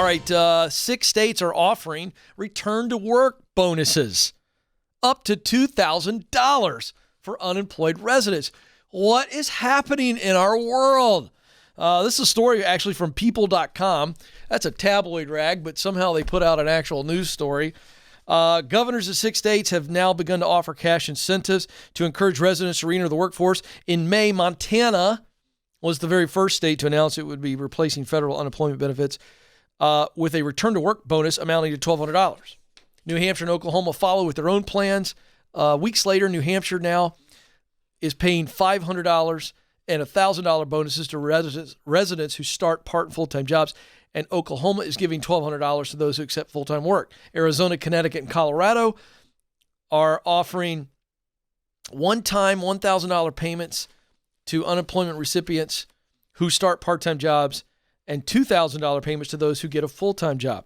right, 6 states are offering return-to-work bonuses up to $2,000 for unemployed residents. What is happening in our world? This is a story actually from people.com. That's a tabloid rag, but somehow they put out an actual news story. Governors of 6 states have now begun to offer cash incentives to encourage residents to re-enter the workforce. In May, Montana was the very first state to announce it would be replacing federal unemployment benefits with a return-to-work bonus amounting to $1,200. New Hampshire and Oklahoma follow with their own plans. Weeks later, New Hampshire now is paying $500 and $1,000 bonuses to residents who start part and full-time jobs, and Oklahoma is giving $1,200 to those who accept full-time work. Arizona, Connecticut, and Colorado are offering one-time $1,000 payments to unemployment recipients who start part-time jobs and $2,000 payments to those who get a full-time job.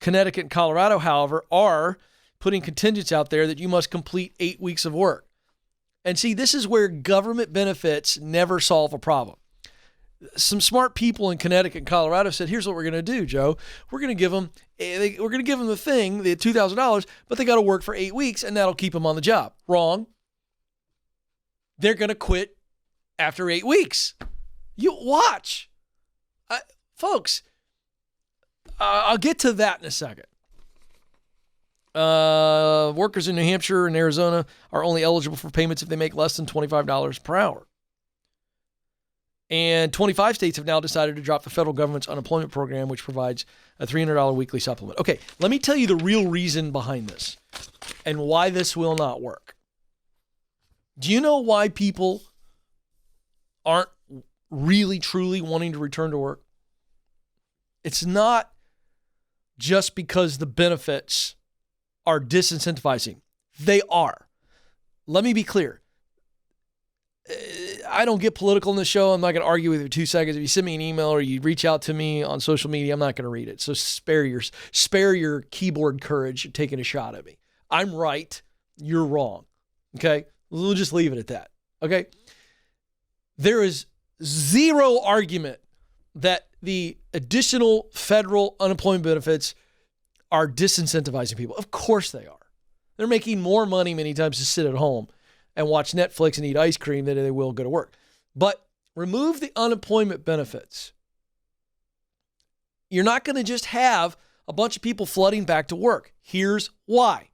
Connecticut and Colorado, however, are putting contingents out there that you must complete 8 weeks of work. And see, this is where government benefits never solve a problem. Some smart people in Connecticut and Colorado said, here's what we're going to do, Joe. We're going to give them the thing, the $2,000, but they got to work for 8 weeks, and that'll keep them on the job. Wrong. They're going to quit after 8 weeks. You watch. Folks, I'll get to that in a second. Workers in New Hampshire and Arizona are only eligible for payments if they make less than $25 per hour. And 25 states have now decided to drop the federal government's unemployment program, which provides a $300 weekly supplement. Okay, let me tell you the real reason behind this and why this will not work. Do you know why people aren't really, truly wanting to return to work? It's not just because the benefits are disincentivizing. They are. Let me be clear. I don't get political in the show. I'm not going to argue with you 2 seconds. If you send me an email or you reach out to me on social media, I'm not going to read it. So spare your keyboard courage taking a shot at me. I'm right. You're wrong. Okay? We'll just leave it at that. Okay? There is zero argument that the additional federal unemployment benefits are disincentivizing people. Of course they are. They're making more money many times to sit at home and watch Netflix and eat ice cream than they will go to work. But remove the unemployment benefits. You're not going to just have a bunch of people flooding back to work. Here's why.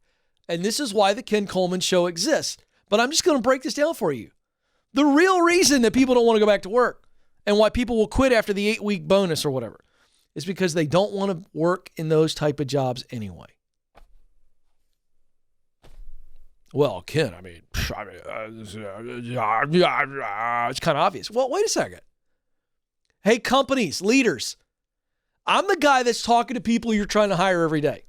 And this is why the Ken Coleman Show exists. But I'm just going to break this down for you. The real reason that people don't want to go back to work and why people will quit after the 8-week bonus or whatever is because they don't want to work in those type of jobs anyway. Well, Ken, it's kind of obvious. Well, wait a second. Hey, companies, leaders, I'm the guy that's talking to people you're trying to hire every day.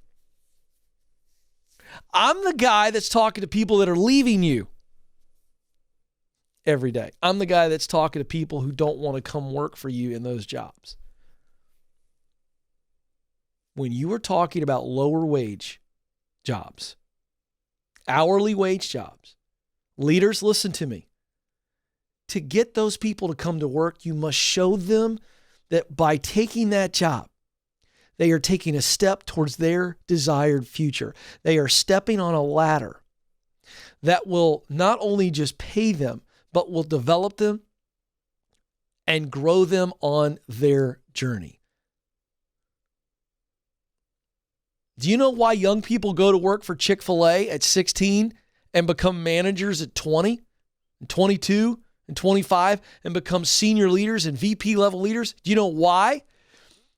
I'm the guy that's talking to people that are leaving you every day. I'm the guy that's talking to people who don't want to come work for you in those jobs. When you are talking about lower wage jobs, hourly wage jobs, leaders, listen to me. To get those people to come to work, you must show them that by taking that job, they are taking a step towards their desired future. They are stepping on a ladder that will not only just pay them, but will develop them and grow them on their journey. Do you know why young people go to work for Chick-fil-A at 16 and become managers at 20, and 22, and 25, and become senior leaders and VP level leaders? Do you know why?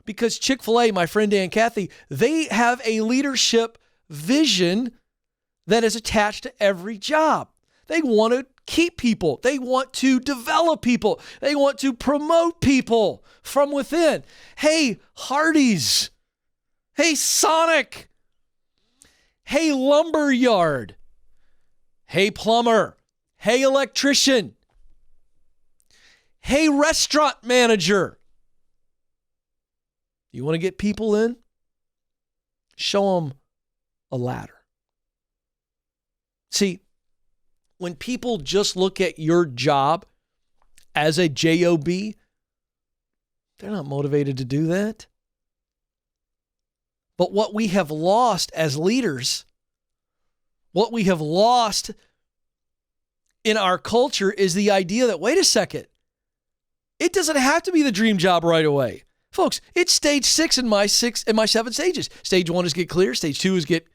Because Chick-fil-A, my friend Dan Cathy, they have a leadership vision that is attached to every job. They want to keep people. They want to develop people. They want to promote people from within. Hey, Hardee's. Hey, Sonic. Hey, lumberyard. Hey, plumber. Hey, electrician. Hey, restaurant manager. You want to get people in? Show them a ladder. See, when people just look at your job as a job, they're not motivated to do that. But what we have lost as leaders, what we have lost in our culture is the idea that, wait a second, it doesn't have to be the dream job right away. Folks, it's stage 6 in my 7 stages. Stage 1 is get clear. Stage 2 is get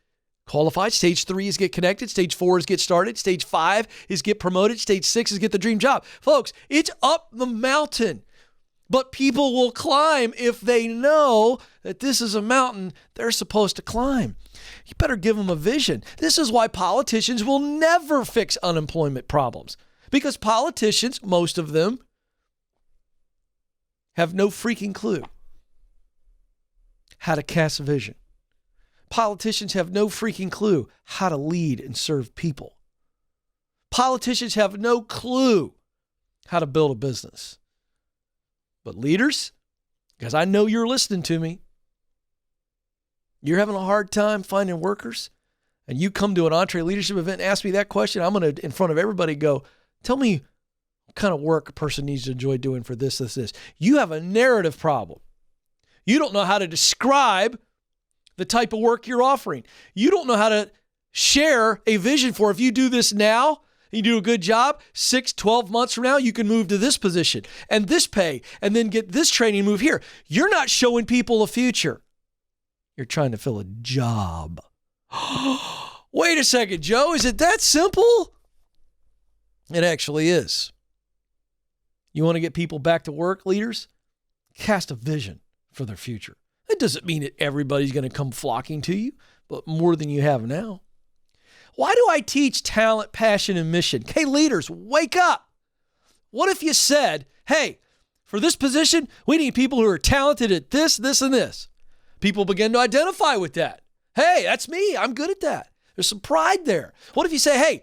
qualified. Stage 3 is get connected. Stage 4 is get started. Stage 5 is get promoted. Stage 6 is get the dream job. Folks, it's up the mountain. But people will climb if they know that this is a mountain they're supposed to climb. You better give them a vision. This is why politicians will never fix unemployment problems. Because politicians, most of them, have no freaking clue how to cast a vision. Politicians have no freaking clue how to lead and serve people. Politicians have no clue how to build a business. But leaders, because I know you're listening to me, you're having a hard time finding workers, and you come to an Entree Leadership event and ask me that question, I'm going to, in front of everybody, go, tell me what kind of work a person needs to enjoy doing for this. You have a narrative problem. You don't know how to describe the type of work you're offering. You don't know how to share a vision for, if you do this now, you do a good job, 6, 12 months from now, you can move to this position and this pay and then get this training, move here. You're not showing people a future. You're trying to fill a job. Wait a second, Joe, is it that simple? It actually is. You want to get people back to work, leaders? Cast a vision for their future. That doesn't mean that everybody's going to come flocking to you, but more than you have now. Why do I teach talent, passion, and mission? Hey, leaders, wake up. What if you said, hey, for this position, we need people who are talented at this, this, and this. People begin to identify with that. Hey, that's me. I'm good at that. There's some pride there. What if you say, hey,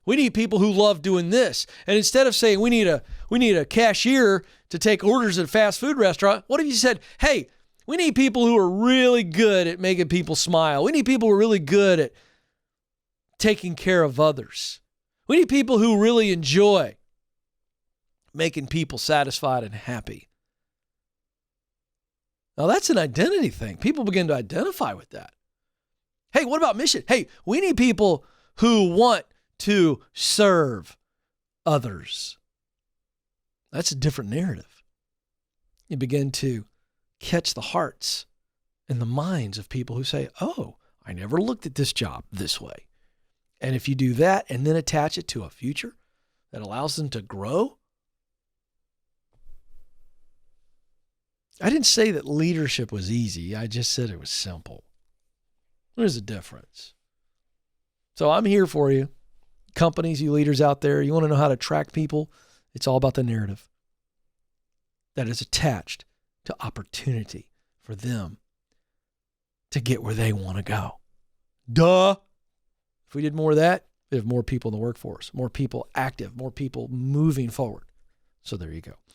we need people who love doing this. And instead of saying we need a cashier to take orders at a fast food restaurant, what if you said, hey, we need people who are really good at making people smile. We need people who are really good at taking care of others. We need people who really enjoy making people satisfied and happy. Now that's an identity thing. People begin to identify with that. Hey, what about mission? Hey, we need people who want to serve others. That's a different narrative. You begin to catch the hearts and the minds of people who say, oh, I never looked at this job this way. And if you do that and then attach it to a future that allows them to grow, I didn't say that leadership was easy. I just said it was simple. There's a difference. So I'm here for you. Companies, you leaders out there, you want to know how to attract people? It's all about the narrative that is attached to opportunity for them to get where they want to go. Duh. If we did more of that, we'd have more people in the workforce, more people active, more people moving forward. So there you go.